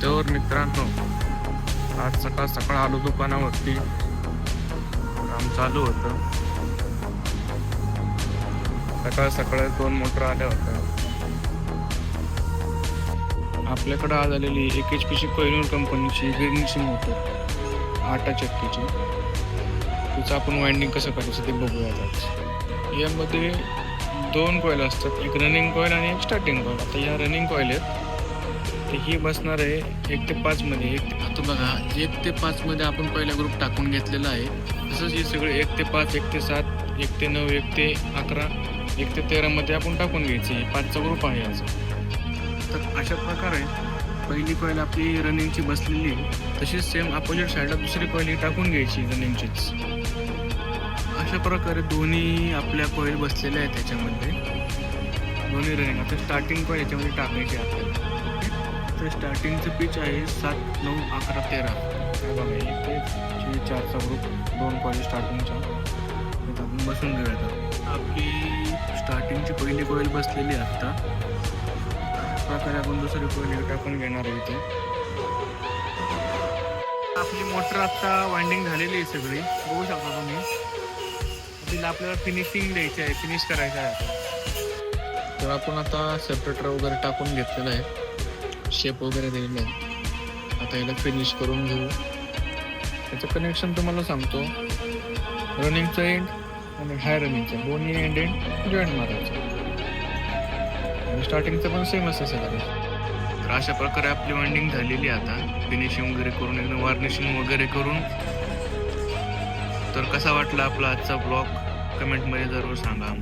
तर मित्रांनो, आज सकाळ सकाळ आलो दुकानावरती. काम चालू होतं. सकाळ सकाळ 2 मोटर आल्या होत्या. आपल्याकडे आज आलेली HPची कोहिनूर कंपनीची गिरणीची मोटर 8 चक्कीची. तिचं आपण वाइंडिंग कसं करायचं ते बघूयात आज. यामध्ये 2 कॉईल असतात, एक रनिंग कॉईल आणि एक स्टार्टिंग कॉईल. आता या रनिंग कॉईल आहेत ते ही बसणार आहे 1 ते 5 मध्ये. आता बघा 1 ते 5 मध्ये आपण पहिला ग्रुप टाकून घेतलेला आहे. तसंच हे सगळे 1 ते 5, 1 ते 7, 1 ते 9, 1 ते 11, 1 ते 13 मध्ये आपण टाकून घ्यायचे. 5चा ग्रुप आहे याचा. तर अशा प्रकारे पहिली कॉईल आपली रनिंगची बसलेली आहे, तशीच सेम अपोजिट साईडला दुसरी कॉईल ही टाकून घ्यायची रनिंगचीच. अशा प्रकारे दोन्ही आपल्या कॉईल बसलेल्या आहेत त्याच्यामध्ये, दोन्ही रनिंग. आता स्टार्टिंग कॉईल याच्यामध्ये टाकायची आपल्याला. तर स्टार्टिंगचं पिच आहे 7, 9, 11, 13. बघा इथे 4चा ग्रुप, 2 कॉईल स्टार्टिंगच्या आपण बसून घेऊयात. आपली स्टार्टिंगची पहिली कॉईल बसलेली आहे. आता प्रकारे आपण दुसरी कॉईल टाकून घेणार आहे इथे. आपली मोटर आता वाइंडिंग झालेली आहे सगळी, बघू शकता तुम्ही. तिला आपल्याला फिनिशिंग द्यायची आहे, फिनिश करायचं आहे. तर आपण आता सेपरेटर वगैरे टाकून घेतलेलं आहे, शेप वगैरे दिलेलं आहे. आता याला फिनिश करून घेऊ. त्याचं कनेक्शन तुम्हाला सांगतो. रनिंगचं एंड आणि हाय रनिंगचं दोन्ही एंड जॉईंट मारायचं. आणि स्टार्टिंगचं पण सेम असं सगळं. तर अशा प्रकारे आपली वाइंडिंग झालेली आहे. आता फिनिशिंग वगैरे करून, एकदम वार्निशिंग वगैरे करून. तर कसा वाटला आपला आजचा ब्लॉग कमेंटमध्ये जरूर सांगा.